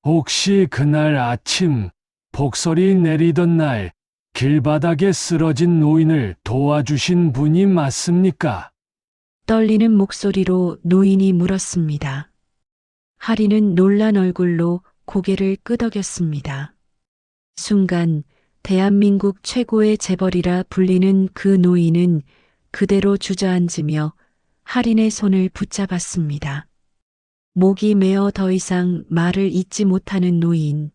혹시 그날 아침 폭설이 내리던 날 길바닥에 쓰러진 노인을 도와주신 분이 맞습니까? 떨리는 목소리로 노인이 물었습니다. 하리는 놀란 얼굴로 고개를 끄덕였습니다. 순간 대한민국 최고의 재벌이라 불리는 그 노인은 그대로 주저앉으며 하린의 손을 붙잡았습니다. 목이 메어 더 이상 말을 잇지 못하는 노인.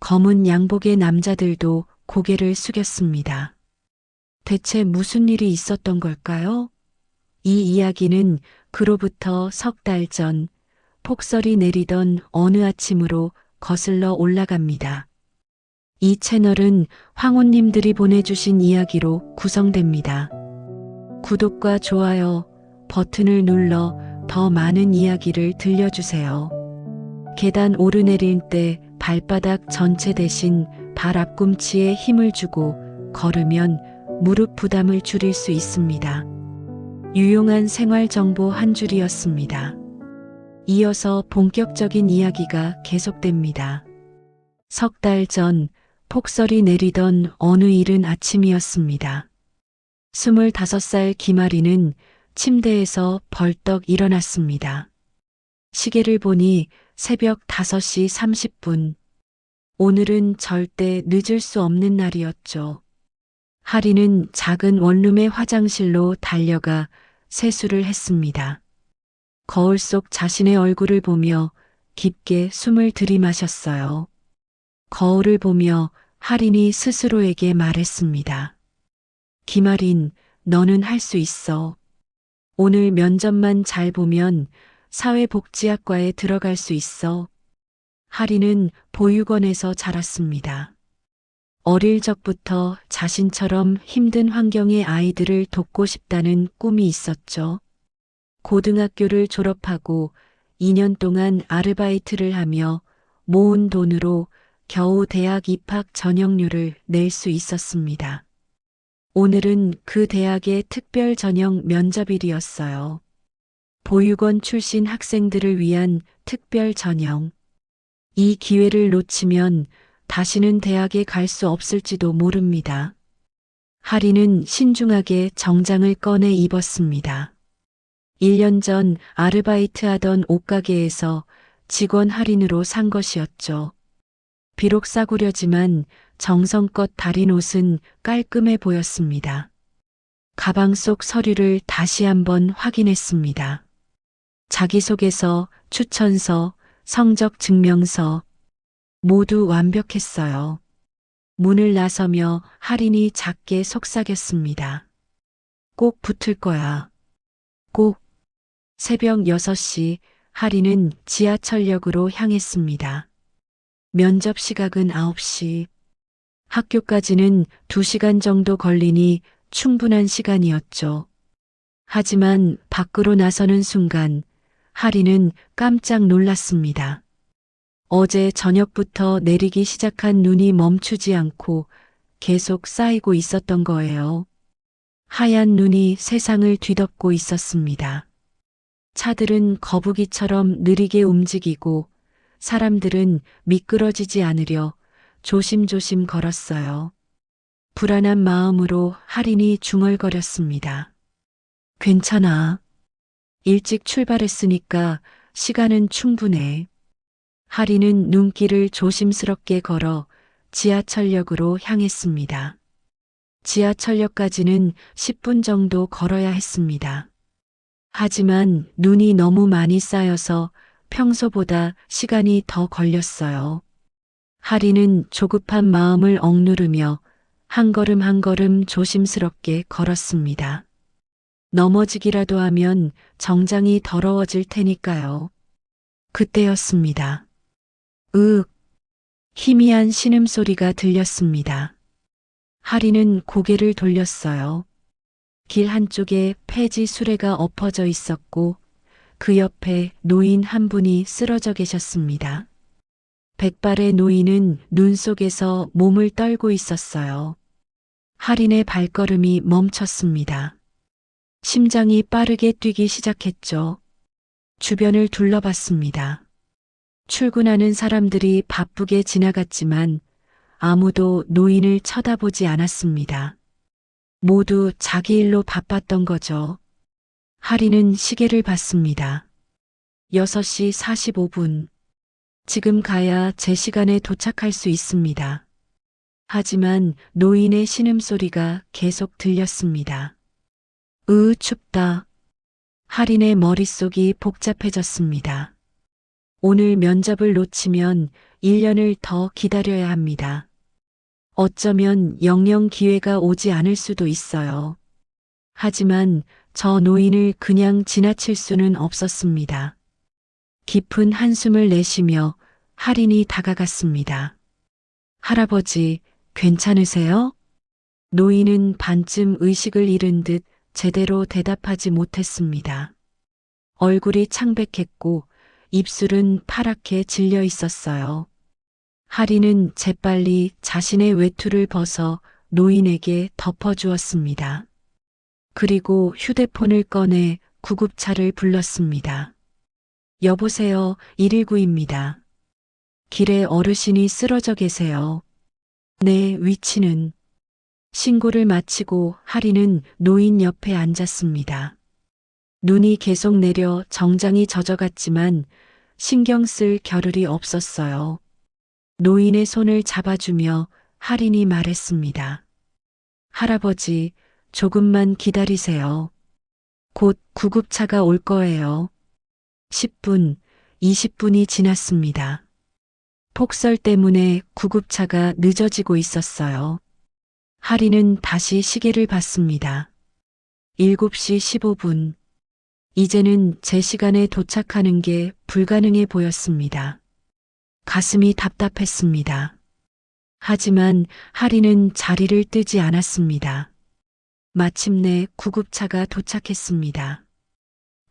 검은 양복의 남자들도 고개를 숙였습니다. 대체 무슨 일이 있었던 걸까요? 이 이야기는 그로부터 석 달 전 폭설이 내리던 어느 아침으로 거슬러 올라갑니다. 이 채널은 황혼님들이 보내주신 이야기로 구성됩니다. 구독과 좋아요 버튼을 눌러 더 많은 이야기를 들려주세요. 계단 오르내릴 때 발바닥 전체 대신 발 앞꿈치에 힘을 주고 걸으면 무릎 부담을 줄일 수 있습니다. 유용한 생활 정보 한 줄이었습니다. 이어서 본격적인 이야기가 계속됩니다. 석 달 전 폭설이 내리던 어느 이른 아침이었습니다. 25살 김아리는 침대에서 벌떡 일어났습니다. 시계를 보니 새벽 5시 30분. 오늘은 절대 늦을 수 없는 날이었죠. 하리는 작은 원룸의 화장실로 달려가 세수를 했습니다. 거울 속 자신의 얼굴을 보며 깊게 숨을 들이마셨어요. 거울을 보며 하린이 스스로에게 말했습니다. 김아린, 너는 할 수 있어. 오늘 면접만 잘 보면 사회복지학과에 들어갈 수 있어. 하린은 보육원에서 자랐습니다. 어릴 적부터 자신처럼 힘든 환경의 아이들을 돕고 싶다는 꿈이 있었죠. 고등학교를 졸업하고 2년 동안 아르바이트를 하며 모은 돈으로 겨우 대학 입학 전형료를 낼 수 있었습니다. 오늘은 그 대학의 특별 전형 면접일이었어요. 보육원 출신 학생들을 위한 특별 전형. 이 기회를 놓치면 다시는 대학에 갈 수 없을지도 모릅니다. 하리는 신중하게 정장을 꺼내 입었습니다. 1년 전 아르바이트 하던 옷가게에서 직원 할인으로 산 것이었죠. 비록 싸구려지만 정성껏 다린 옷은 깔끔해 보였습니다. 가방 속 서류를 다시 한번 확인했습니다. 자기소개서, 추천서, 성적 증명서 모두 완벽했어요. 문을 나서며 할인이 작게 속삭였습니다. 꼭 붙을 거야. 꼭. 새벽 6시 할인은 지하철역으로 향했습니다. 면접 시각은 9시. 학교까지는 2시간 정도 걸리니 충분한 시간이었죠. 하지만 밖으로 나서는 순간 하리는 깜짝 놀랐습니다. 어제 저녁부터 내리기 시작한 눈이 멈추지 않고 계속 쌓이고 있었던 거예요. 하얀 눈이 세상을 뒤덮고 있었습니다. 차들은 거북이처럼 느리게 움직이고 사람들은 미끄러지지 않으려 조심조심 걸었어요. 불안한 마음으로 할인이 중얼거렸습니다. 괜찮아. 일찍 출발했으니까 시간은 충분해. 할인은 눈길을 조심스럽게 걸어 지하철역으로 향했습니다. 지하철역까지는 10분 정도 걸어야 했습니다. 하지만 눈이 너무 많이 쌓여서 평소보다 시간이 더 걸렸어요. 하리는 조급한 마음을 억누르며 한 걸음 한 걸음 조심스럽게 걸었습니다. 넘어지기라도 하면 정장이 더러워질 테니까요. 그때였습니다. 으윽, 희미한 신음소리가 들렸습니다. 하리는 고개를 돌렸어요. 길 한쪽에 폐지 수레가 엎어져 있었고 그 옆에 노인 한 분이 쓰러져 계셨습니다. 백발의 노인은 눈 속에서 몸을 떨고 있었어요. 할인의 발걸음이 멈췄습니다. 심장이 빠르게 뛰기 시작했죠. 주변을 둘러봤습니다. 출근하는 사람들이 바쁘게 지나갔지만 아무도 노인을 쳐다보지 않았습니다. 모두 자기 일로 바빴던 거죠. 하리는 시계를 봤습니다. 6시 45분. 지금 가야 제 시간에 도착할 수 있습니다. 하지만 노인의 신음소리가 계속 들렸습니다. 춥다. 하린의 머릿속이 복잡해졌습니다. 오늘 면접을 놓치면 1년을 더 기다려야 합니다. 어쩌면 영영 기회가 오지 않을 수도 있어요. 하지만 저 노인을 그냥 지나칠 수는 없었습니다. 깊은 한숨을 내쉬며 하린이 다가갔습니다. 할아버지, 괜찮으세요? 노인은 반쯤 의식을 잃은 듯 제대로 대답하지 못했습니다. 얼굴이 창백했고 입술은 파랗게 질려 있었어요. 하리는 재빨리 자신의 외투를 벗어 노인에게 덮어주었습니다. 그리고 휴대폰을 꺼내 구급차를 불렀습니다. 여보세요, 119입니다. 길에 어르신이 쓰러져 계세요. 네, 위치는? 신고를 마치고 하리는 노인 옆에 앉았습니다. 눈이 계속 내려 정장이 젖어갔지만 신경 쓸 겨를이 없었어요. 노인의 손을 잡아주며 하린이 말했습니다. 할아버지, 조금만 기다리세요. 곧 구급차가 올 거예요. 10분, 20분이 지났습니다. 폭설 때문에 구급차가 늦어지고 있었어요. 하리는 다시 시계를 봤습니다. 7시 15분. 이제는 제 시간에 도착하는 게 불가능해 보였습니다. 가슴이 답답했습니다. 하지만 하리는 자리를 뜨지 않았습니다. 마침내 구급차가 도착했습니다.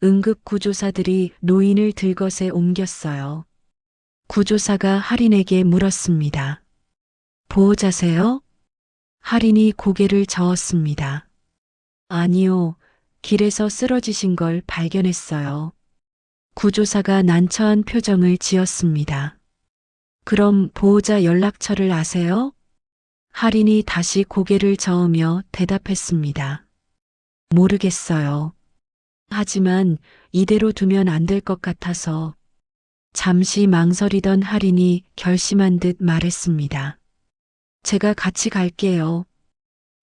응급구조사들이 노인을 들것에 옮겼어요. 구조사가 하린에게 물었습니다. 보호자세요? 하린이 고개를 저었습니다. 아니요, 길에서 쓰러지신 걸 발견했어요. 구조사가 난처한 표정을 지었습니다. 그럼 보호자 연락처를 아세요? 하린이 다시 고개를 저으며 대답했습니다. 모르겠어요. 하지만 이대로 두면 안 될 것 같아서. 잠시 망설이던 하린이 결심한 듯 말했습니다. 제가 같이 갈게요.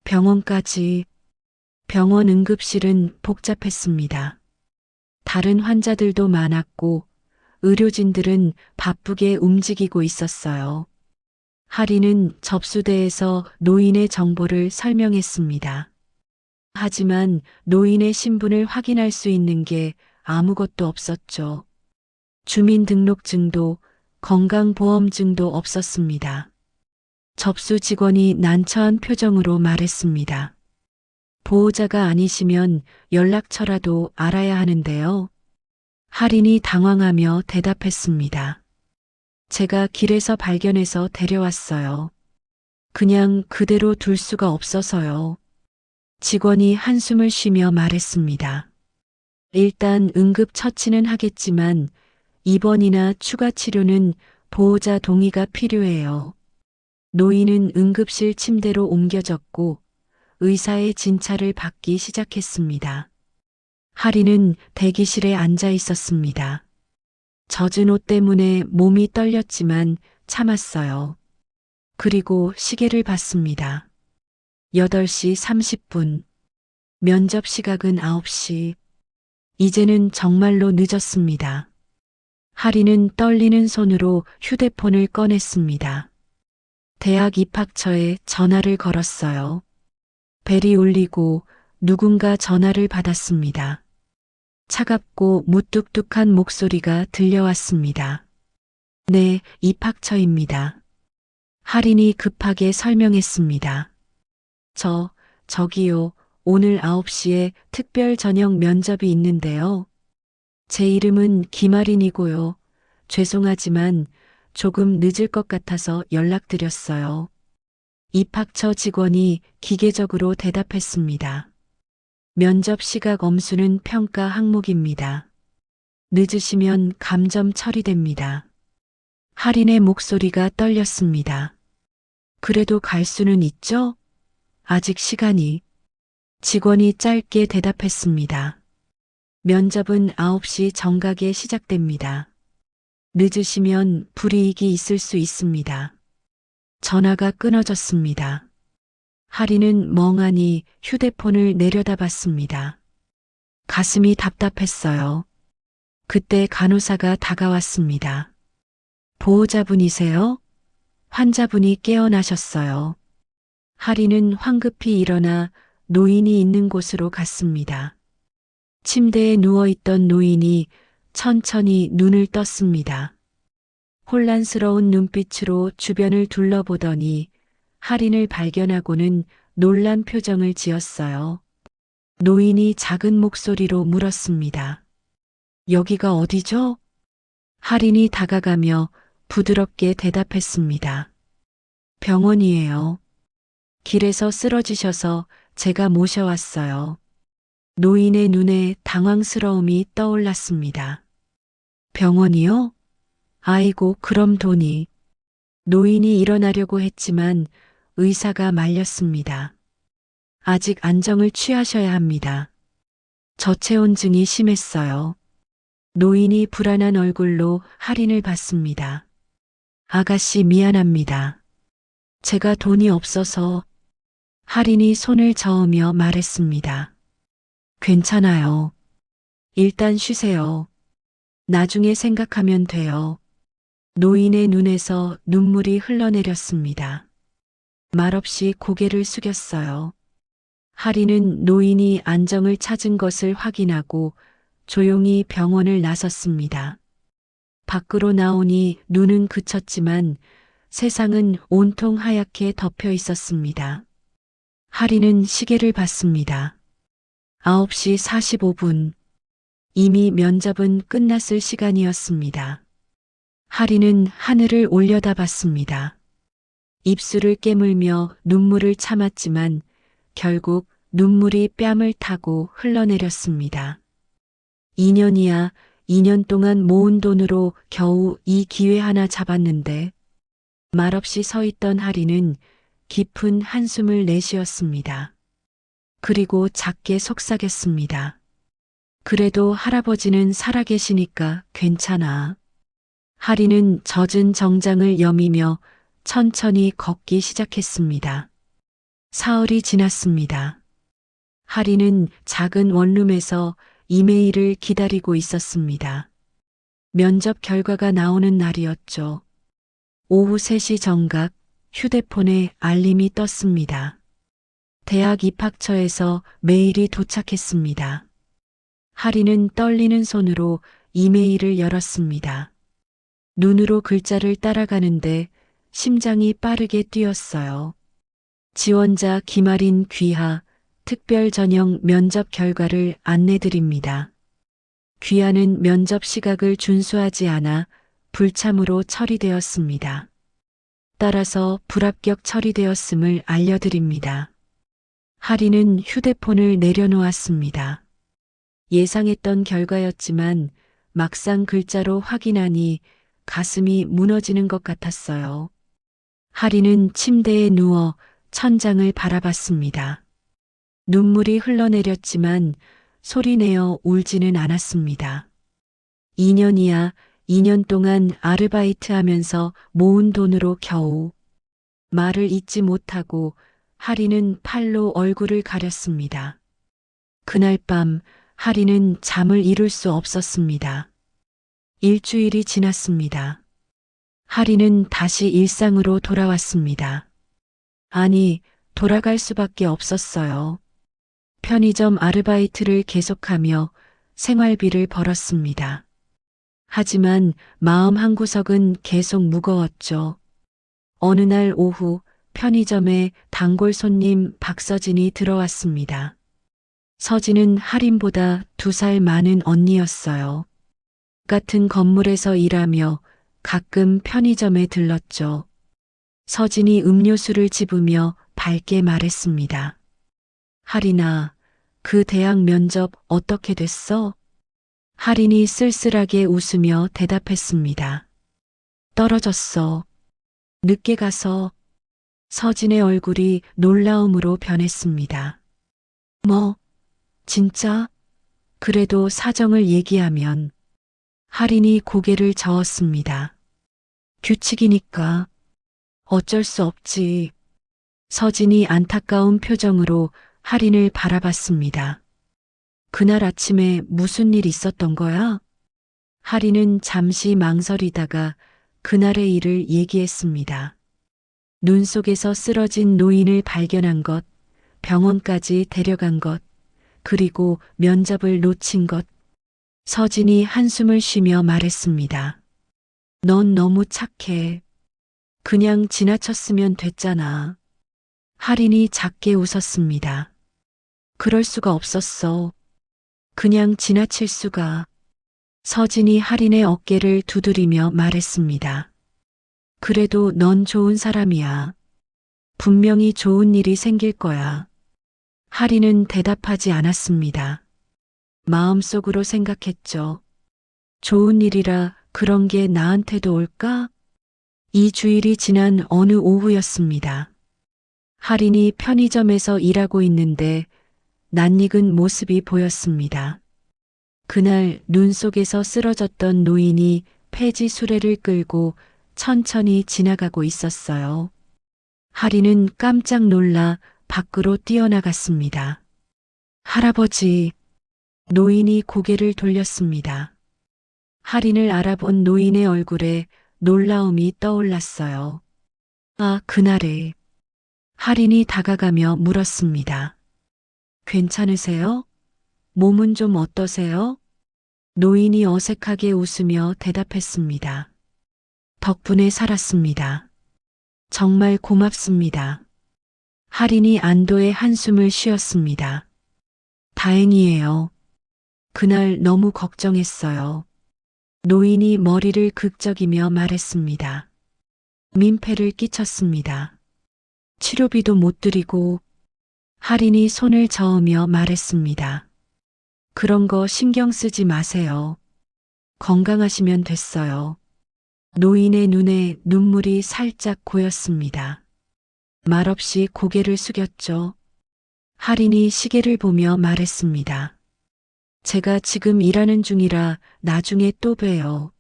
병원까지. 병원 응급실은 복잡했습니다. 다른 환자들도 많았고 의료진들은 바쁘게 움직이고 있었어요. 하리는 접수대에서 노인의 정보를 설명했습니다. 하지만 노인의 신분을 확인할 수 있는 게 아무것도 없었죠. 주민등록증도 건강보험증도 없었습니다. 접수 직원이 난처한 표정으로 말했습니다. 보호자가 아니시면 연락처라도 알아야 하는데요. 하린이 당황하며 대답했습니다. 제가 길에서 발견해서 데려왔어요. 그냥 그대로 둘 수가 없어서요. 직원이 한숨을 쉬며 말했습니다. 일단 응급처치는 하겠지만 입원이나 추가 치료는 보호자 동의가 필요해요. 노인은 응급실 침대로 옮겨졌고 의사의 진찰을 받기 시작했습니다. 하리는 대기실에 앉아 있었습니다. 젖은 옷 때문에 몸이 떨렸지만 참았어요. 그리고 시계를 봤습니다. 8시 30분. 면접 시각은 9시. 이제는 정말로 늦었습니다. 하리는 떨리는 손으로 휴대폰을 꺼냈습니다. 대학 입학처에 전화를 걸었어요. 벨이 울리고 누군가 전화를 받았습니다. 차갑고 무뚝뚝한 목소리가 들려왔습니다. 네, 입학처입니다. 하린이 급하게 설명했습니다. 저기요, 오늘 9시에 특별 저녁 면접이 있는데요. 제 이름은 김아린이고요. 죄송하지만 조금 늦을 것 같아서 연락드렸어요. 입학처 직원이 기계적으로 대답했습니다. 면접 시각 엄수는 평가 항목입니다. 늦으시면 감점 처리됩니다. 할인의 목소리가 떨렸습니다. 그래도 갈 수는 있죠? 아직 시간이. 직원이 짧게 대답했습니다. 면접은 9시 정각에 시작됩니다. 늦으시면 불이익이 있을 수 있습니다. 전화가 끊어졌습니다. 할인은 멍하니 휴대폰을 내려다봤습니다. 가슴이 답답했어요. 그때 간호사가 다가왔습니다. 보호자분이세요? 환자분이 깨어나셨어요. 할인은 황급히 일어나 노인이 있는 곳으로 갔습니다. 침대에 누워있던 노인이 천천히 눈을 떴습니다. 혼란스러운 눈빛으로 주변을 둘러보더니 할인을 발견하고는 놀란 표정을 지었어요. 노인이 작은 목소리로 물었습니다. 여기가 어디죠? 할인이 다가가며 부드럽게 대답했습니다. 병원이에요. 길에서 쓰러지셔서 제가 모셔왔어요. 노인의 눈에 당황스러움이 떠올랐습니다. 병원이요? 아이고, 그럼 돈이. 노인이 일어나려고 했지만 의사가 말렸습니다. 아직 안정을 취하셔야 합니다. 저체온증이 심했어요. 노인이 불안한 얼굴로 할인을 봤습니다. 아가씨, 미안합니다. 제가 돈이 없어서. 할인이 손을 저으며 말했습니다. 괜찮아요. 일단 쉬세요. 나중에 생각하면 돼요. 노인의 눈에서 눈물이 흘러내렸습니다. 말없이 고개를 숙였어요. 할인은 노인이 안정을 찾은 것을 확인하고 조용히 병원을 나섰습니다. 밖으로 나오니 눈은 그쳤지만 세상은 온통 하얗게 덮여 있었습니다. 할인은 시계를 봤습니다. 9시 45분. 이미 면접은 끝났을 시간이었습니다. 할인은 하늘을 올려다봤습니다. 입술을 깨물며 눈물을 참았지만 결국 눈물이 뺨을 타고 흘러내렸습니다. 2년이야, 2년 동안 모은 돈으로 겨우 이 기회 하나 잡았는데. 말없이 서 있던 할인은 깊은 한숨을 내쉬었습니다. 그리고 작게 속삭였습니다. 그래도 할아버지는 살아계시니까 괜찮아. 할인은 젖은 정장을 여미며 천천히 걷기 시작했습니다. 사흘이 지났습니다. 할인은 작은 원룸에서 이메일을 기다리고 있었습니다. 면접 결과가 나오는 날이었죠. 오후 3시 정각 휴대폰에 알림이 떴습니다. 대학 입학처에서 메일이 도착했습니다. 할인은 떨리는 손으로 이메일을 열었습니다. 눈으로 글자를 따라가는데 심장이 빠르게 뛰었어요. 지원자 김아린 귀하 특별 전형 면접 결과를 안내드립니다. 귀하는 면접 시각을 준수하지 않아 불참으로 처리되었습니다. 따라서 불합격 처리되었음을 알려드립니다. 할인은 휴대폰을 내려놓았습니다. 예상했던 결과였지만 막상 글자로 확인하니 가슴이 무너지는 것 같았어요. 할인은 침대에 누워 천장을 바라봤습니다. 눈물이 흘러내렸지만 소리내어 울지는 않았습니다. 2년이야, 2년 동안 아르바이트 하면서 모은 돈으로 겨우. 말을 잇지 못하고 할인은 팔로 얼굴을 가렸습니다. 그날 밤 할인은 잠을 이룰 수 없었습니다. 일주일이 지났습니다. 할인은 다시 일상으로 돌아왔습니다. 아니, 돌아갈 수밖에 없었어요. 편의점 아르바이트를 계속하며 생활비를 벌었습니다. 하지만 마음 한구석은 계속 무거웠죠. 어느 날 오후 편의점에 단골 손님 박서진이 들어왔습니다. 서진은 할인보다 2살 많은 언니였어요. 같은 건물에서 일하며 가끔 편의점에 들렀죠. 서진이 음료수를 집으며 밝게 말했습니다. 할인아, 그 대학 면접 어떻게 됐어? 할인이 쓸쓸하게 웃으며 대답했습니다. 떨어졌어. 늦게 가서. 서진의 얼굴이 놀라움으로 변했습니다. 뭐, 진짜? 그래도 사정을 얘기하면. 할인이 고개를 저었습니다. 규칙이니까. 어쩔 수 없지. 서진이 안타까운 표정으로 할인을 바라봤습니다. 그날 아침에 무슨 일 있었던 거야? 할인은 잠시 망설이다가 그날의 일을 얘기했습니다. 눈 속에서 쓰러진 노인을 발견한 것, 병원까지 데려간 것, 그리고 면접을 놓친 것. 서진이 한숨을 쉬며 말했습니다. 넌 너무 착해. 그냥 지나쳤으면 됐잖아. 할인이 작게 웃었습니다. 그럴 수가 없었어. 그냥 지나칠 수가. 서진이 할인의 어깨를 두드리며 말했습니다. 그래도 넌 좋은 사람이야. 분명히 좋은 일이 생길 거야. 할인은 대답하지 않았습니다. 마음속으로 생각했죠. 좋은 일이라 그런 게 나한테도 올까? 이 주일이 지난 어느 오후였습니다. 할인이 편의점에서 일하고 있는데 낯익은 모습이 보였습니다. 그날 눈 속에서 쓰러졌던 노인이 폐지 수레를 끌고 천천히 지나가고 있었어요. 할인은 깜짝 놀라 밖으로 뛰어나갔습니다. 할아버지, 노인이 고개를 돌렸습니다. 할인을 알아본 노인의 얼굴에 놀라움이 떠올랐어요. 아, 그날에. 할인이 다가가며 물었습니다. 괜찮으세요? 몸은 좀 어떠세요? 노인이 어색하게 웃으며 대답했습니다. 덕분에 살았습니다. 정말 고맙습니다. 할인이 안도의 한숨을 쉬었습니다. 다행이에요. 그날 너무 걱정했어요. 노인이 머리를 극적이며 말했습니다. 민폐를 끼쳤습니다. 치료비도 못 드리고. 할인이 손을 저으며 말했습니다. 그런 거 신경 쓰지 마세요. 건강하시면 됐어요. 노인의 눈에 눈물이 살짝 고였습니다. 말없이 고개를 숙였죠. 할인이 시계를 보며 말했습니다. 제가 지금 일하는 중이라 나중에 또 봬요.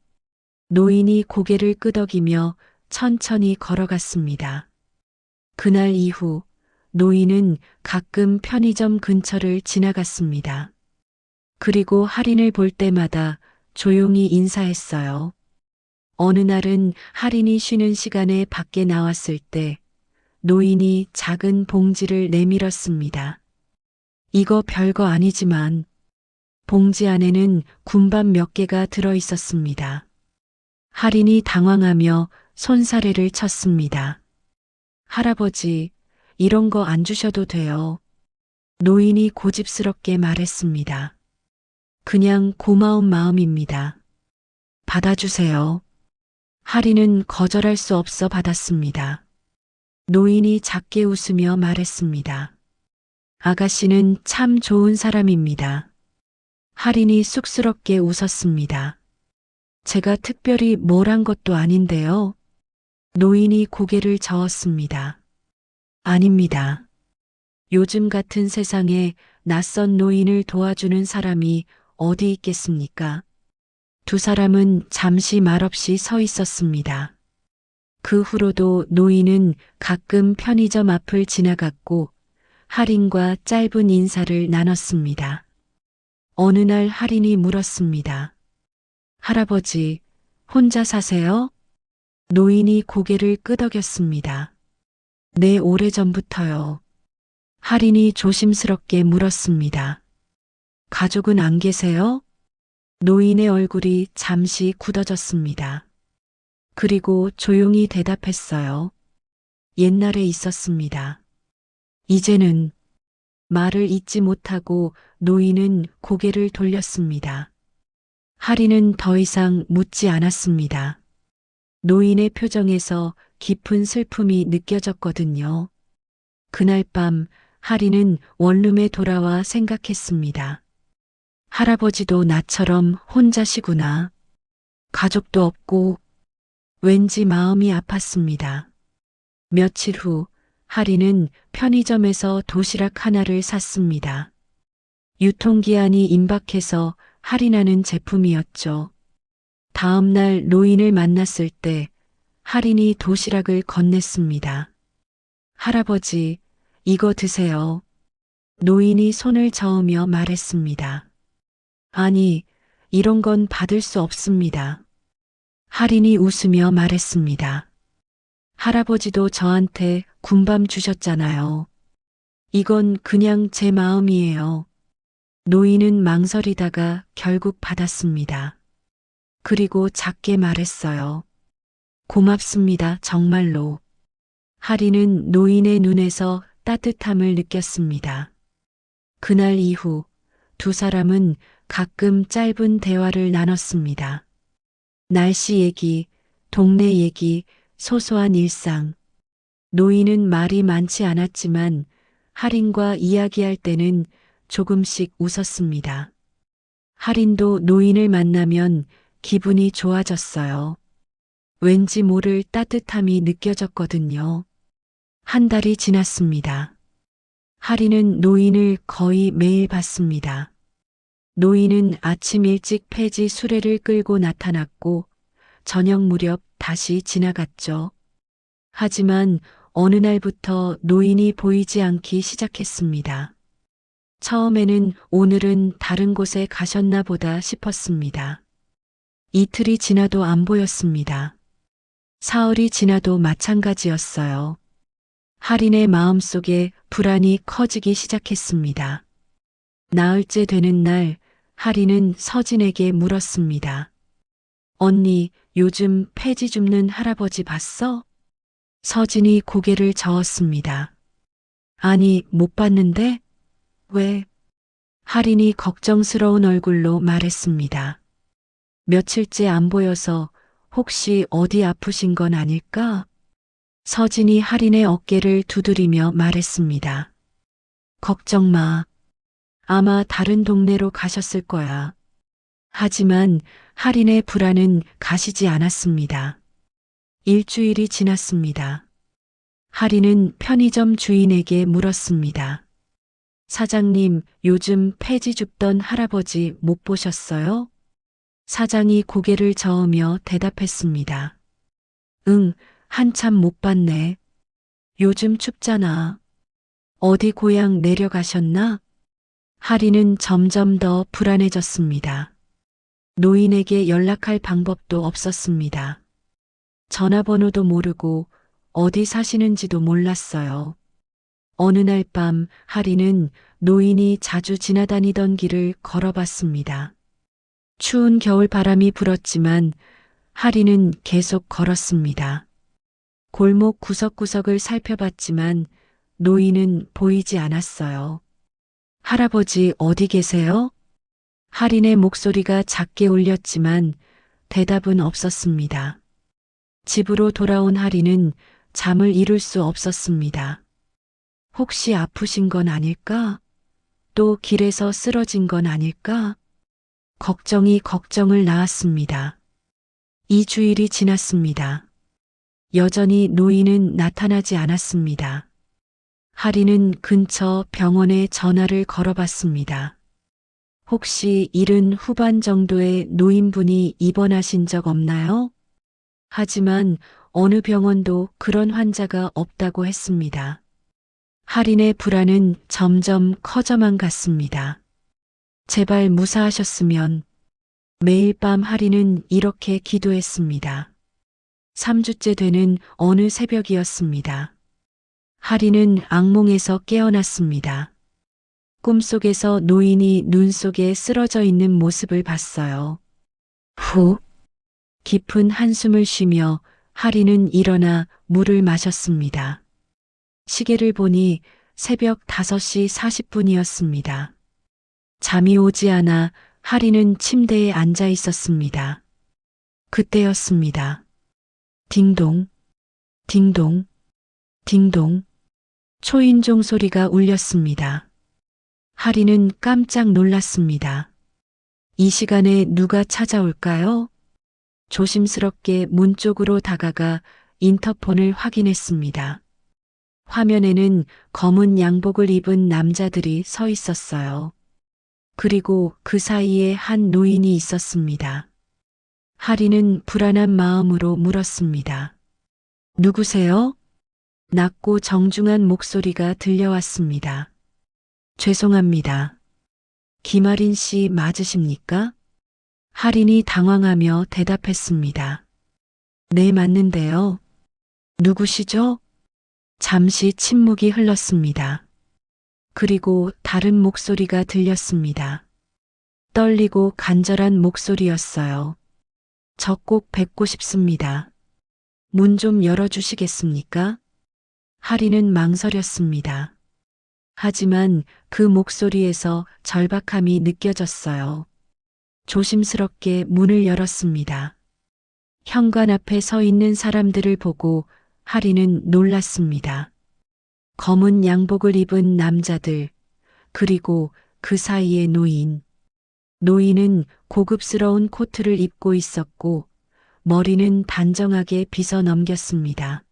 노인이 고개를 끄덕이며 천천히 걸어갔습니다. 그날 이후 노인은 가끔 편의점 근처를 지나갔습니다. 그리고 할인을 볼 때마다 조용히 인사했어요. 어느 날은 할인이 쉬는 시간에 밖에 나왔을 때 노인이 작은 봉지를 내밀었습니다. 이거 별거 아니지만 봉지 안에는 군밤 몇 개가 들어 있었습니다. 할인이 당황하며 손사래를 쳤습니다. 할아버지, 이런 거 안 주셔도 돼요. 노인이 고집스럽게 말했습니다. 그냥 고마운 마음입니다. 받아주세요. 할인은 거절할 수 없어 받았습니다. 노인이 작게 웃으며 말했습니다. 아가씨는 참 좋은 사람입니다. 할인이 쑥스럽게 웃었습니다. 제가 특별히 뭘 한 것도 아닌데요. 노인이 고개를 저었습니다. 아닙니다. 요즘 같은 세상에 낯선 노인을 도와주는 사람이 어디 있겠습니까? 두 사람은 잠시 말없이 서 있었습니다. 그 후로도 노인은 가끔 편의점 앞을 지나갔고 할인과 짧은 인사를 나눴습니다. 어느 날 할인이 물었습니다. 할아버지, 혼자 사세요? 노인이 고개를 끄덕였습니다. 네, 오래전부터요. 할인이 조심스럽게 물었습니다. 가족은 안 계세요? 노인의 얼굴이 잠시 굳어졌습니다. 그리고 조용히 대답했어요. 옛날에 있었습니다. 이제는. 말을 잇지 못하고 노인은 고개를 돌렸습니다. 할인은 더 이상 묻지 않았습니다. 노인의 표정에서 깊은 슬픔이 느껴졌거든요. 그날 밤 할인은 원룸에 돌아와 생각했습니다. 할아버지도 나처럼 혼자시구나. 가족도 없고 왠지 마음이 아팠습니다. 며칠 후 하리는 편의점에서 도시락 하나를 샀습니다. 유통기한이 임박해서 할인하는 제품이었죠. 다음 날 노인을 만났을 때 할인이 도시락을 건넸습니다. 할아버지, 이거 드세요. 노인이 손을 저으며 말했습니다. 아니, 이런 건 받을 수 없습니다. 할인이 웃으며 말했습니다. 할아버지도 저한테 군밤 주셨잖아요. 이건 그냥 제 마음이에요. 노인은 망설이다가 결국 받았습니다. 그리고 작게 말했어요. 고맙습니다, 정말로. 할인은 노인의 눈에서 따뜻함을 느꼈습니다. 그날 이후 두 사람은 가끔 짧은 대화를 나눴습니다. 날씨 얘기, 동네 얘기, 소소한 일상. 노인은 말이 많지 않았지만 할인과 이야기할 때는 조금씩 웃었습니다. 할인도 노인을 만나면 기분이 좋아졌어요. 왠지 모를 따뜻함이 느껴졌거든요. 한 달이 지났습니다. 할인은 노인을 거의 매일 봤습니다. 노인은 아침 일찍 폐지 수레를 끌고 나타났고 저녁 무렵 다시 지나갔죠. 하지만 어느 날부터 노인이 보이지 않기 시작했습니다. 처음에는 오늘은 다른 곳에 가셨나 보다 싶었습니다. 이틀이 지나도 안 보였습니다. 사흘이 지나도 마찬가지였어요. 할인의 마음속에 불안이 커지기 시작했습니다. 나흘째 되는 날 할인은 서진에게 물었습니다. 언니, 요즘 폐지 줍는 할아버지 봤어? 서진이 고개를 저었습니다. 아니, 못 봤는데? 왜? 할인이 걱정스러운 얼굴로 말했습니다. 며칠째 안 보여서 혹시 어디 아프신 건 아닐까? 서진이 할인의 어깨를 두드리며 말했습니다. 걱정 마. 아마 다른 동네로 가셨을 거야. 하지만 할인의 불안은 가시지 않았습니다. 일주일이 지났습니다. 할인은 편의점 주인에게 물었습니다. 사장님, 요즘 폐지 줍던 할아버지 못 보셨어요? 사장이 고개를 저으며 대답했습니다. 응, 한참 못 봤네. 요즘 춥잖아. 어디 고향 내려가셨나? 할인은 점점 더 불안해졌습니다. 노인에게 연락할 방법도 없었습니다. 전화번호도 모르고 어디 사시는지도 몰랐어요. 어느 날 밤 할인은 노인이 자주 지나다니던 길을 걸어봤습니다. 추운 겨울 바람이 불었지만 할인은 계속 걸었습니다. 골목 구석구석을 살펴봤지만 노인은 보이지 않았어요. 할아버지 어디 계세요? 할인의 목소리가 작게 울렸지만 대답은 없었습니다. 집으로 돌아온 할인은 잠을 이룰 수 없었습니다. 혹시 아프신 건 아닐까? 또 길에서 쓰러진 건 아닐까? 걱정이 걱정을 낳았습니다. 2주일이 지났습니다. 여전히 노인은 나타나지 않았습니다. 할인은 근처 병원에 전화를 걸어봤습니다. 혹시 70 후반 정도의 노인분이 입원하신 적 없나요? 하지만 어느 병원도 그런 환자가 없다고 했습니다. 할인의 불안은 점점 커져만 갔습니다. 제발 무사하셨으면. 매일 밤 할인은 이렇게 기도했습니다. 3주째 되는 어느 새벽이었습니다. 할인은 악몽에서 깨어났습니다. 꿈속에서 노인이 눈 속에 쓰러져 있는 모습을 봤어요. 후, 깊은 한숨을 쉬며 할인은 일어나 물을 마셨습니다. 시계를 보니 새벽 5시 40분이었습니다. 잠이 오지 않아 할인은 침대에 앉아 있었습니다. 그때였습니다. 딩동, 딩동, 딩동. 초인종 소리가 울렸습니다. 할인은 깜짝 놀랐습니다. 이 시간에 누가 찾아올까요? 조심스럽게 문 쪽으로 다가가 인터폰을 확인했습니다. 화면에는 검은 양복을 입은 남자들이 서 있었어요. 그리고 그 사이에 한 노인이 있었습니다. 하리는 불안한 마음으로 물었습니다. 누구세요? 낮고 정중한 목소리가 들려왔습니다. 죄송합니다. 김아린 씨 맞으십니까? 하린이 당황하며 대답했습니다. 네, 맞는데요. 누구시죠? 잠시 침묵이 흘렀습니다. 그리고 다른 목소리가 들렸습니다. 떨리고 간절한 목소리였어요. 저 꼭 뵙고 싶습니다. 문 좀 열어주시겠습니까? 하리는 망설였습니다. 하지만 그 목소리에서 절박함이 느껴졌어요. 조심스럽게 문을 열었습니다. 현관 앞에 서 있는 사람들을 보고 하리는 놀랐습니다. 검은 양복을 입은 남자들, 그리고 그 사이에 노인. 노인은 고급스러운 코트를 입고 있었고 머리는 단정하게 빗어 넘겼습니다.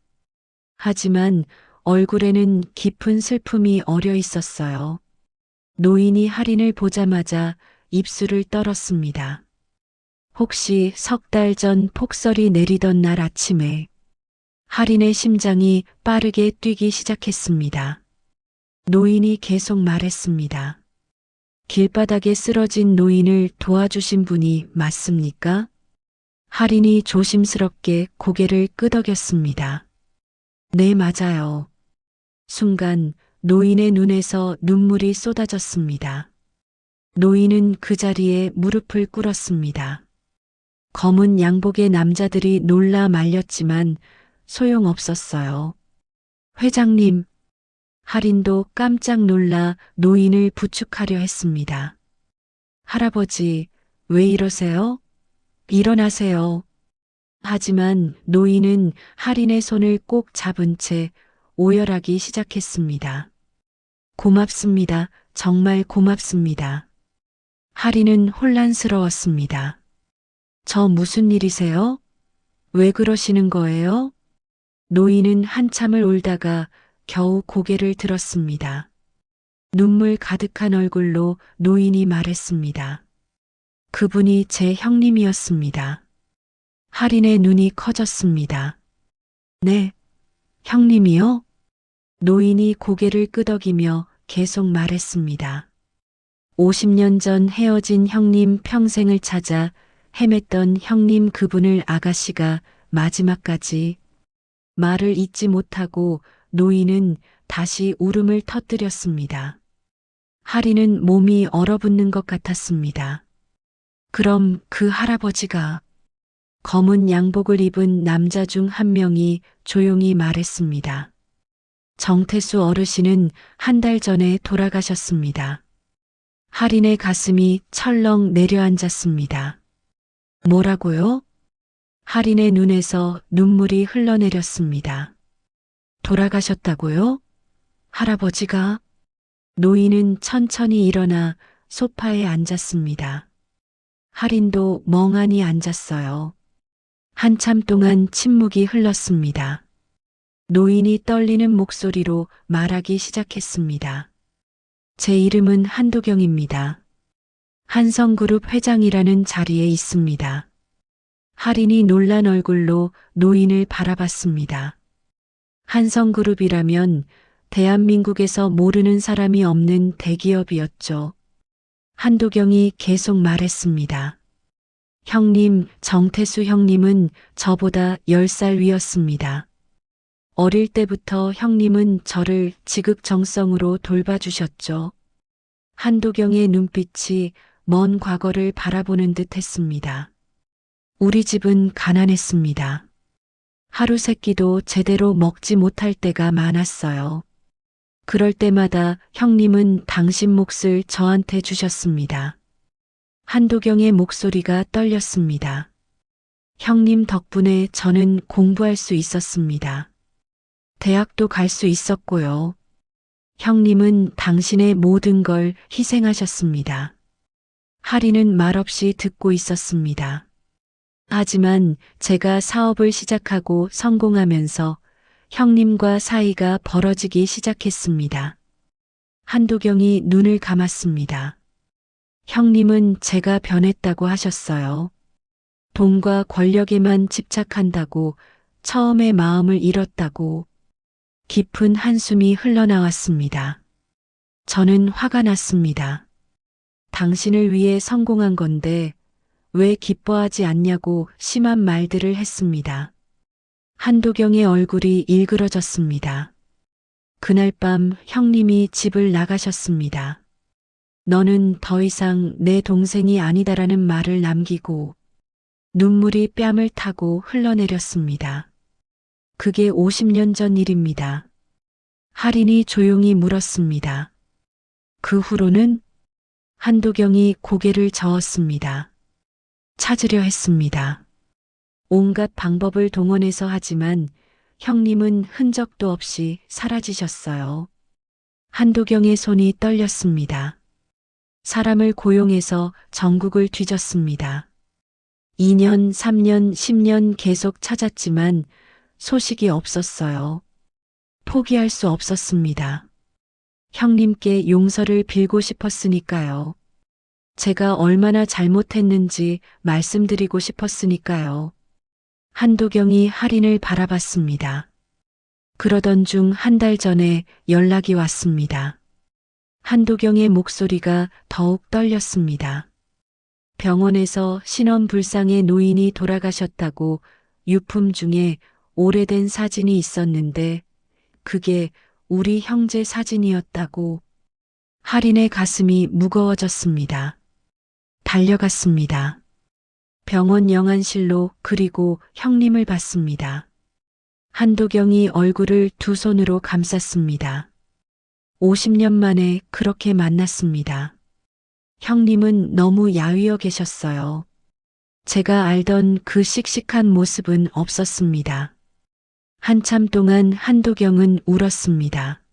하지만 얼굴에는 깊은 슬픔이 어려 있었어요. 노인이 하린을 보자마자 입술을 떨었습니다. 혹시 석 달 전 폭설이 내리던 날 아침에 하린의 심장이 빠르게 뛰기 시작했습니다. 노인이 계속 말했습니다. 길바닥에 쓰러진 노인을 도와주신 분이 맞습니까? 하린이 조심스럽게 고개를 끄덕였습니다. 네, 맞아요. 순간 노인의 눈에서 눈물이 쏟아졌습니다. 노인은 그 자리에 무릎을 꿇었습니다. 검은 양복의 남자들이 놀라 말렸지만 소용없었어요. 회장님, 하린도 깜짝 놀라 노인을 부축하려 했습니다. 할아버지, 왜 이러세요? 일어나세요. 하지만 노인은 하린의 손을 꼭 잡은 채 오열하기 시작했습니다. 고맙습니다. 정말 고맙습니다. 하린은 혼란스러웠습니다. 저 무슨 일이세요? 왜 그러시는 거예요? 노인은 한참을 울다가 겨우 고개를 들었습니다. 눈물 가득한 얼굴로 노인이 말했습니다. 그분이 제 형님이었습니다. 하린의 눈이 커졌습니다. 네, 형님이요? 노인이 고개를 끄덕이며 계속 말했습니다. 50년 전 헤어진 형님 평생을 찾아 헤맸던 형님 그분을 아가씨가 마지막까지 말을 잇지 못하고 노인은 다시 울음을 터뜨렸습니다. 하리는 몸이 얼어붙는 것 같았습니다. 그럼 그 할아버지가 검은 양복을 입은 남자 중 한 명이 조용히 말했습니다. 정태수 어르신은 한 달 전에 돌아가셨습니다. 하린의 가슴이 철렁 내려앉았습니다. 뭐라고요? 하린의 눈에서 눈물이 흘러내렸습니다. 돌아가셨다고요? 할아버지가? 노인은 천천히 일어나 소파에 앉았습니다. 하린도 멍하니 앉았어요. 한참 동안 침묵이 흘렀습니다. 노인이 떨리는 목소리로 말하기 시작했습니다. 제 이름은 한도경입니다. 한성그룹 회장이라는 자리에 있습니다. 하린이 놀란 얼굴로 노인을 바라봤습니다. 한성그룹이라면 대한민국에서 모르는 사람이 없는 대기업이었죠. 한도경이 계속 말했습니다. 형님, 정태수 형님은 저보다 10살 위였습니다. 어릴 때부터 형님은 저를 지극정성으로 돌봐주셨죠. 한도경의 눈빛이 먼 과거를 바라보는 듯 했습니다. 우리 집은 가난했습니다. 하루 세끼도 제대로 먹지 못할 때가 많았어요. 그럴 때마다 형님은 당신 몫을 저한테 주셨습니다. 한도경의 목소리가 떨렸습니다. 형님 덕분에 저는 공부할 수 있었습니다. 대학도 갈 수 있었고요. 형님은 당신의 모든 걸 희생하셨습니다. 하리는 말없이 듣고 있었습니다. 하지만 제가 사업을 시작하고 성공하면서 형님과 사이가 벌어지기 시작했습니다. 한도경이 눈을 감았습니다. 형님은 제가 변했다고 하셨어요. 돈과 권력에만 집착한다고, 처음의 마음을 잃었다고. 깊은 한숨이 흘러나왔습니다. 저는 화가 났습니다. 당신을 위해 성공한 건데 왜 기뻐하지 않냐고 심한 말들을 했습니다. 한도경의 얼굴이 일그러졌습니다. 그날 밤 형님이 집을 나가셨습니다. 너는 더 이상 내 동생이 아니다라는 말을 남기고 눈물이 뺨을 타고 흘러내렸습니다. 그게 50년 전 일입니다. 할인이 조용히 물었습니다. 그 후로는? 한도경이 고개를 저었습니다. 찾으려 했습니다. 온갖 방법을 동원해서 하지만 형님은 흔적도 없이 사라지셨어요. 한도경의 손이 떨렸습니다. 사람을 고용해서 전국을 뒤졌습니다. 2년, 3년, 10년 계속 찾았지만 소식이 없었어요. 포기할 수 없었습니다. 형님께 용서를 빌고 싶었으니까요. 제가 얼마나 잘못했는지 말씀드리고 싶었으니까요. 한도경이 할인을 바라봤습니다. 그러던 중 한 달 전에 연락이 왔습니다. 한도경의 목소리가 더욱 떨렸습니다. 병원에서 신원불상의 노인이 돌아가셨다고 유품 중에 오래된 사진이 있었는데 그게 우리 형제 사진이었다고. 할인의 가슴이 무거워졌습니다. 달려갔습니다. 병원 영안실로 그리고 형님을 봤습니다. 한도경이 얼굴을 두 손으로 감쌌습니다. 50년 만에 그렇게 만났습니다. 형님은 너무 야위어 계셨어요. 제가 알던 그 씩씩한 모습은 없었습니다. 한참 동안 한도경은 울었습니다.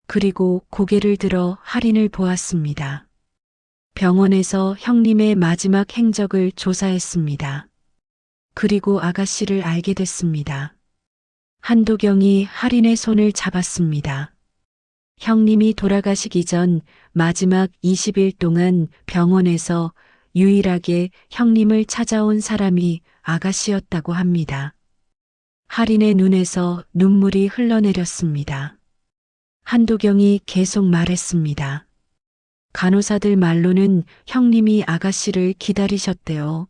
그리고 고개를 들어 할인을 보았습니다. 병원에서 형님의 마지막 행적을 조사했습니다. 그리고 아가씨를 알게 됐습니다. 한도경이 할인의 손을 잡았습니다. 형님이 돌아가시기 전 마지막 20일 동안 병원에서 유일하게 형님을 찾아온 사람이 아가씨였다고 합니다. 할인의 눈에서 눈물이 흘러내렸습니다. 한도경이 계속 말했습니다. 간호사들 말로는 형님이 아가씨를 기다리셨대요.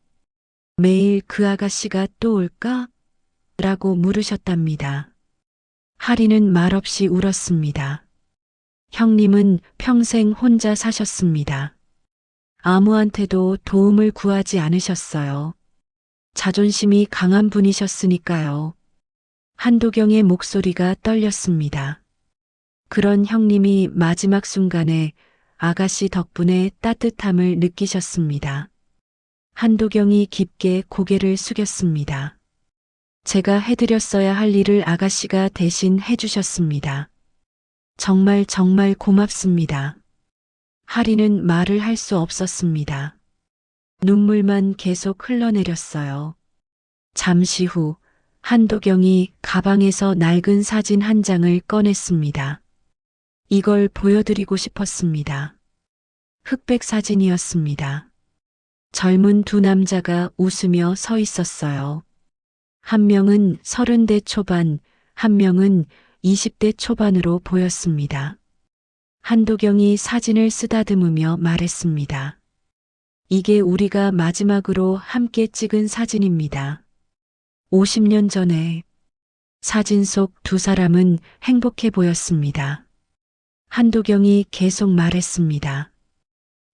매일 그 아가씨가 또 올까? 라고 물으셨답니다. 할인은 말없이 울었습니다. 형님은 평생 혼자 사셨습니다. 아무한테도 도움을 구하지 않으셨어요. 자존심이 강한 분이셨으니까요. 한도경의 목소리가 떨렸습니다. 그런 형님이 마지막 순간에 아가씨 덕분에 따뜻함을 느끼셨습니다. 한도경이 깊게 고개를 숙였습니다. 제가 해드렸어야 할 일을 아가씨가 대신 해주셨습니다. 정말 정말 고맙습니다. 할인은 말을 할 수 없었습니다. 눈물만 계속 흘러내렸어요. 잠시 후 한도경이 가방에서 낡은 사진 한 장을 꺼냈습니다. 이걸 보여드리고 싶었습니다. 흑백 사진이었습니다. 젊은 두 남자가 웃으며 서 있었어요. 한 명은 30대 초반, 한 명은 20대 초반으로 보였습니다. 한도경이 사진을 쓰다듬으며 말했습니다. 이게 우리가 마지막으로 함께 찍은 사진입니다. 50년 전에. 사진 속 두 사람은 행복해 보였습니다. 한도경이 계속 말했습니다.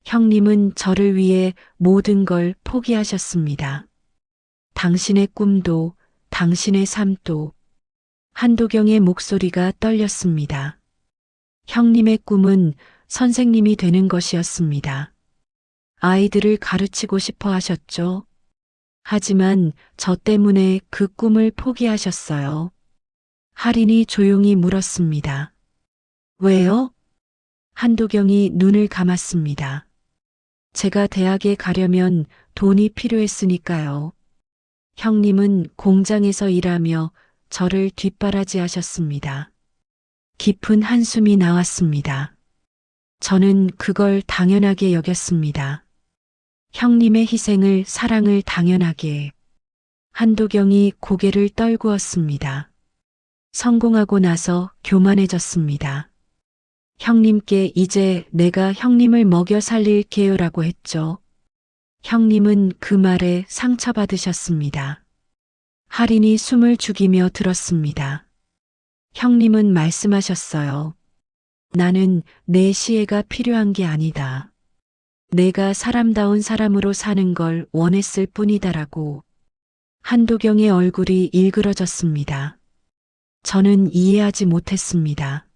형님은 저를 위해 모든 걸 포기하셨습니다. 당신의 꿈도, 당신의 삶도. 한도경의 목소리가 떨렸습니다. 형님의 꿈은 선생님이 되는 것이었습니다. 아이들을 가르치고 싶어 하셨죠. 하지만 저 때문에 그 꿈을 포기하셨어요. 할인이 조용히 물었습니다. 왜요? 한도경이 눈을 감았습니다. 제가 대학에 가려면 돈이 필요했으니까요. 형님은 공장에서 일하며 저를 뒷바라지하셨습니다. 깊은 한숨이 나왔습니다. 저는 그걸 당연하게 여겼습니다. 형님의 희생을 사랑을 당연하게. 한도경이 고개를 떨구었습니다. 성공하고 나서 교만해졌습니다. 형님께 이제 내가 형님을 먹여 살릴게요라고 했죠. 형님은 그 말에 상처받으셨습니다. 할인이 숨을 죽이며 들었습니다. 형님은 말씀하셨어요. 나는 내 시혜가 필요한 게 아니다. 내가 사람다운 사람으로 사는 걸 원했을 뿐이다라고. 한도경의 얼굴이 일그러졌습니다. 저는 이해하지 못했습니다.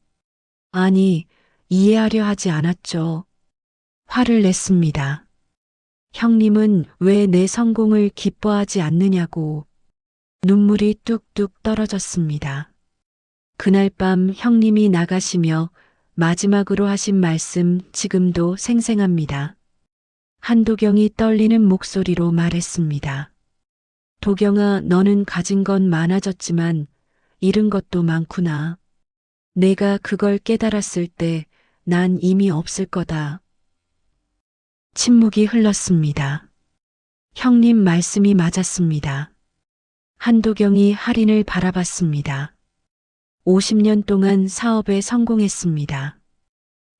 아니, 이해하려 하지 않았죠. 화를 냈습니다. 형님은 왜 내 성공을 기뻐하지 않느냐고. 눈물이 뚝뚝 떨어졌습니다. 그날 밤 형님이 나가시며 마지막으로 하신 말씀 지금도 생생합니다. 한도경이 떨리는 목소리로 말했습니다. 도경아, 너는 가진 건 많아졌지만 잃은 것도 많구나. 내가 그걸 깨달았을 때 난 이미 없을 거다. 침묵이 흘렀습니다. 형님 말씀이 맞았습니다. 한도경이 할인을 바라봤습니다. 50년 동안 사업에 성공했습니다.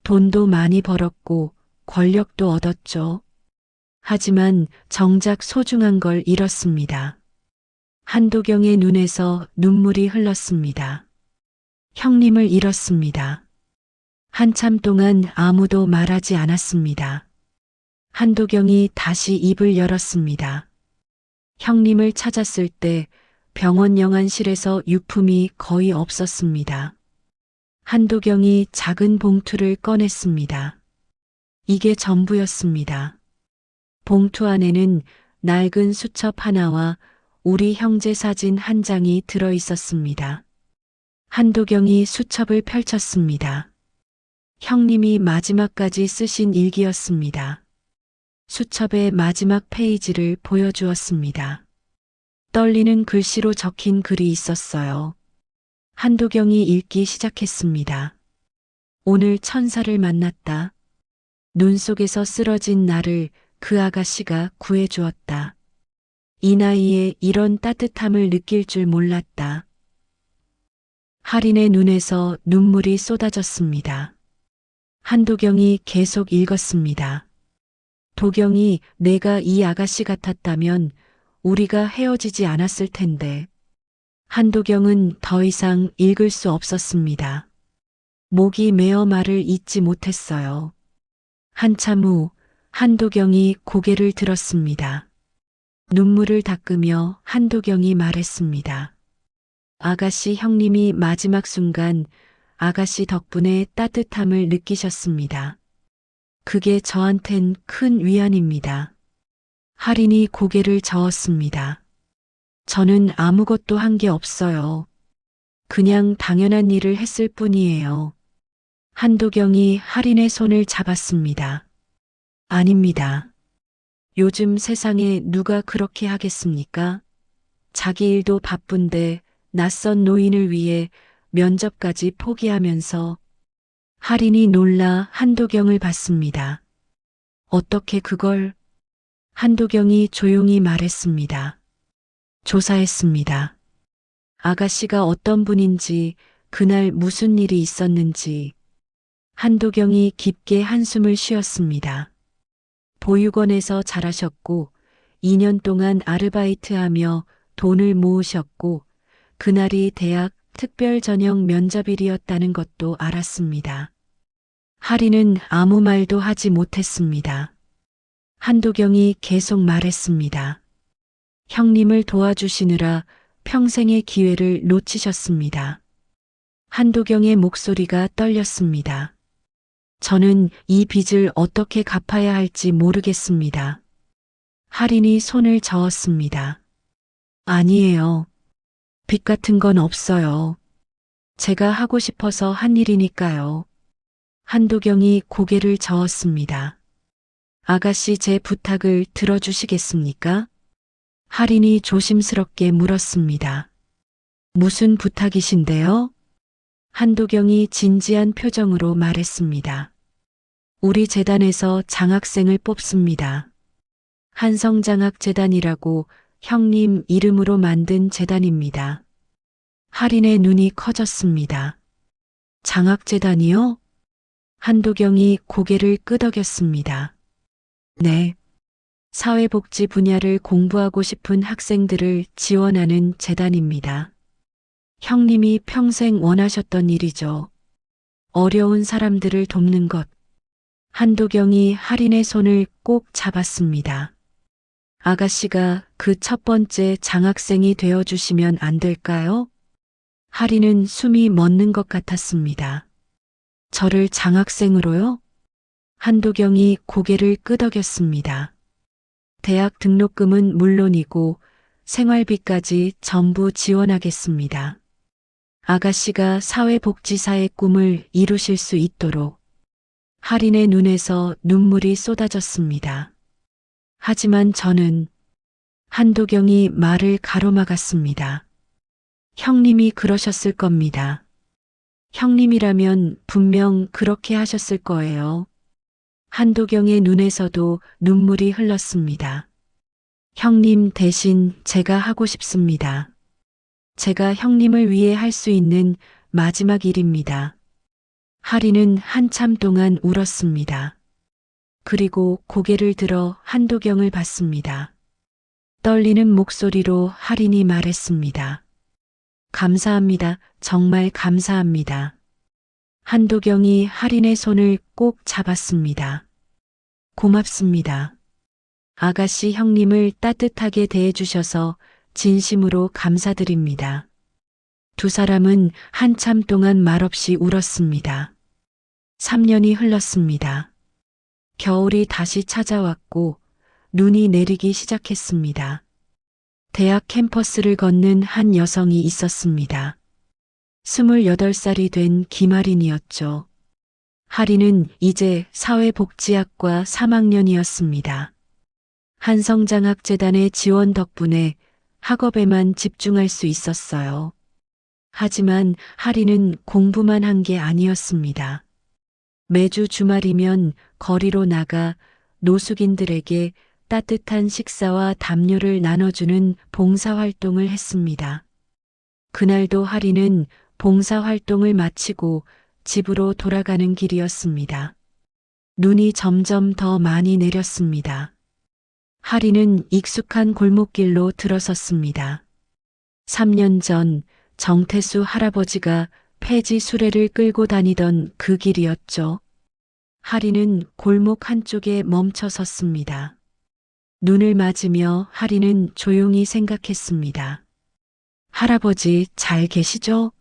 돈도 많이 벌었고 권력도 얻었죠. 하지만 정작 소중한 걸 잃었습니다. 한도경의 눈에서 눈물이 흘렀습니다. 형님을 잃었습니다. 한참 동안 아무도 말하지 않았습니다. 한도경이 다시 입을 열었습니다. 형님을 찾았을 때 병원 영안실에서 유품이 거의 없었습니다. 한도경이 작은 봉투를 꺼냈습니다. 이게 전부였습니다. 봉투 안에는 낡은 수첩 하나와 우리 형제 사진 한 장이 들어 있었습니다. 한도경이 수첩을 펼쳤습니다. 형님이 마지막까지 쓰신 일기였습니다. 수첩의 마지막 페이지를 보여주었습니다. 떨리는 글씨로 적힌 글이 있었어요. 한도경이 읽기 시작했습니다. 오늘 천사를 만났다. 눈 속에서 쓰러진 나를 그 아가씨가 구해주었다. 이 나이에 이런 따뜻함을 느낄 줄 몰랐다. 할인의 눈에서 눈물이 쏟아졌습니다. 한도경이 계속 읽었습니다. 도경이 내가 이 아가씨 같았다면 우리가 헤어지지 않았을 텐데. 한도경은 더 이상 읽을 수 없었습니다. 목이 메어 말을 잇지 못했어요. 한참 후 한도경이 고개를 들었습니다. 눈물을 닦으며 한도경이 말했습니다. 아가씨, 형님이 마지막 순간 아가씨 덕분에 따뜻함을 느끼셨습니다. 그게 저한텐 큰 위안입니다. 할인이 고개를 저었습니다. 저는 아무것도 한 게 없어요. 그냥 당연한 일을 했을 뿐이에요. 한도경이 할인의 손을 잡았습니다. 아닙니다. 요즘 세상에 누가 그렇게 하겠습니까? 자기 일도 바쁜데 낯선 노인을 위해 면접까지 포기하면서. 할인이 놀라 한도경을 봤습니다. 어떻게 그걸? 한도경이 조용히 말했습니다. 조사했습니다. 아가씨가 어떤 분인지, 그날 무슨 일이 있었는지. 한도경이 깊게 한숨을 쉬었습니다. 보육원에서 자라셨고 2년 동안 아르바이트하며 돈을 모으셨고 그날이 대학 특별 전형 면접일이었다는 것도 알았습니다. 할인은 아무 말도 하지 못했습니다. 한도경이 계속 말했습니다. 형님을 도와주시느라 평생의 기회를 놓치셨습니다. 한도경의 목소리가 떨렸습니다. 저는 이 빚을 어떻게 갚아야 할지 모르겠습니다. 할인이 손을 저었습니다. 아니에요. 빚 같은 건 없어요. 제가 하고 싶어서 한 일이니까요. 한도경이 고개를 저었습니다. 아가씨, 제 부탁을 들어주시겠습니까? 할인이 조심스럽게 물었습니다. 무슨 부탁이신데요? 한도경이 진지한 표정으로 말했습니다. 우리 재단에서 장학생을 뽑습니다. 한성장학재단이라고 형님 이름으로 만든 재단입니다. 할인의 눈이 커졌습니다. 장학재단이요? 한도경이 고개를 끄덕였습니다. 네. 사회복지 분야를 공부하고 싶은 학생들을 지원하는 재단입니다. 형님이 평생 원하셨던 일이죠. 어려운 사람들을 돕는 것. 한도경이 할인의 손을 꼭 잡았습니다. 아가씨가 그 첫 번째 장학생이 되어주시면 안 될까요? 할인은 숨이 멎는 것 같았습니다. 저를 장학생으로요? 한도경이 고개를 끄덕였습니다. 대학 등록금은 물론이고 생활비까지 전부 지원하겠습니다. 아가씨가 사회복지사의 꿈을 이루실 수 있도록. 할인의 눈에서 눈물이 쏟아졌습니다. 하지만 저는 한도경이 말을 가로막았습니다. 형님이 그러셨을 겁니다. 형님이라면 분명 그렇게 하셨을 거예요. 한도경의 눈에서도 눈물이 흘렀습니다. 형님 대신 제가 하고 싶습니다. 제가 형님을 위해 할 수 있는 마지막 일입니다. 할인은 한참 동안 울었습니다. 그리고 고개를 들어 한도경을 봤습니다. 떨리는 목소리로 할인이 말했습니다. 감사합니다. 정말 감사합니다. 한도경이 할인의 손을 꼭 잡았습니다. 고맙습니다. 아가씨 형님을 따뜻하게 대해주셔서 진심으로 감사드립니다. 두 사람은 한참 동안 말없이 울었습니다. 3년이 흘렀습니다. 겨울이 다시 찾아왔고 눈이 내리기 시작했습니다. 대학 캠퍼스를 걷는 한 여성이 있었습니다. 28살이 된 김할인이었죠. 할인은 이제 사회복지학과 3학년이었습니다. 한성장학재단의 지원 덕분에 학업에만 집중할 수 있었어요. 하지만 할인은 공부만 한 게 아니었습니다. 매주 주말이면 거리로 나가 노숙인들에게 따뜻한 식사와 담요를 나눠주는 봉사활동을 했습니다. 그날도 할인은 봉사활동을 마치고 집으로 돌아가는 길이었습니다. 눈이 점점 더 많이 내렸습니다. 할인은 익숙한 골목길로 들어섰습니다. 3년 전 정태수 할아버지가 폐지 수레를 끌고 다니던 그 길이었죠. 할인은 골목 한쪽에 멈춰 섰습니다. 눈을 맞으며 할인은 조용히 생각했습니다. 할아버지 잘 계시죠?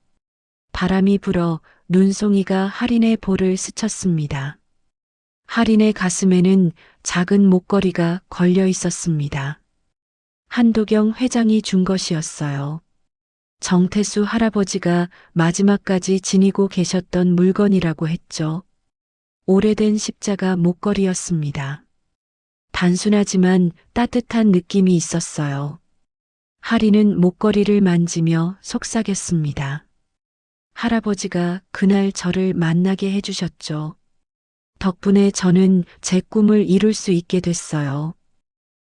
바람이 불어 눈송이가 할인의 볼을 스쳤습니다. 할인의 가슴에는 작은 목걸이가 걸려 있었습니다. 한도경 회장이 준 것이었어요. 정태수 할아버지가 마지막까지 지니고 계셨던 물건이라고 했죠. 오래된 십자가 목걸이였습니다. 단순하지만 따뜻한 느낌이 있었어요. 할인은 목걸이를 만지며 속삭였습니다. 할아버지가 그날 저를 만나게 해주셨죠. 덕분에 저는 제 꿈을 이룰 수 있게 됐어요.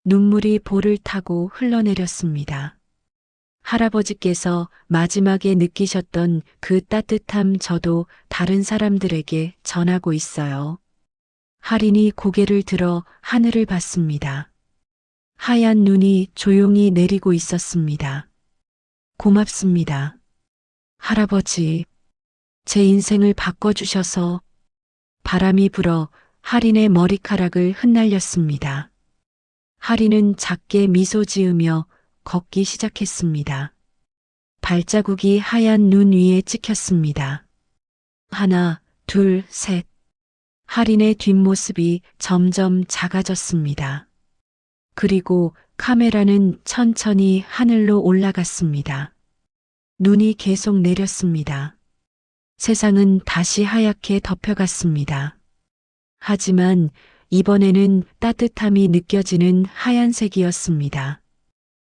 눈물이 볼을 타고 흘러내렸습니다. 할아버지께서 마지막에 느끼셨던 그 따뜻함 저도 다른 사람들에게 전하고 있어요. 할인이 고개를 들어 하늘을 봤습니다. 하얀 눈이 조용히 내리고 있었습니다. 고맙습니다. 할아버지, 제 인생을 바꿔주셔서. 바람이 불어 할인의 머리카락을 흩날렸습니다. 할인은 작게 미소 지으며 걷기 시작했습니다. 발자국이 하얀 눈 위에 찍혔습니다. 하나, 둘, 셋. 할인의 뒷모습이 점점 작아졌습니다. 그리고 카메라는 천천히 하늘로 올라갔습니다. 눈이 계속 내렸습니다. 세상은 다시 하얗게 덮여갔습니다. 하지만 이번에는 따뜻함이 느껴지는 하얀색이었습니다.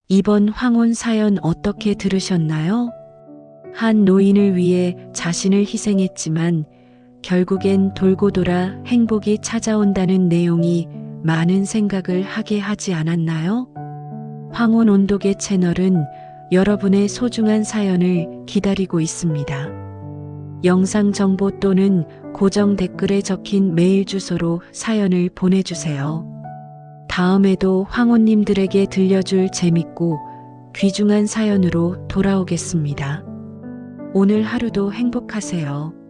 이번 황혼 사연 어떻게 들으셨나요? 한 노인을 위해 자신을 희생했지만 결국엔 돌고 돌아 행복이 찾아온다는 내용이 많은 생각을 하게 하지 않았나요? 황혼 온도계 채널은 여러분의 소중한 사연을 기다리고 있습니다. 영상 정보 또는 고정 댓글에 적힌 메일 주소로 사연을 보내주세요. 다음에도 황혼님들에게 들려줄 재밌고 귀중한 사연으로 돌아오겠습니다. 오늘 하루도 행복하세요.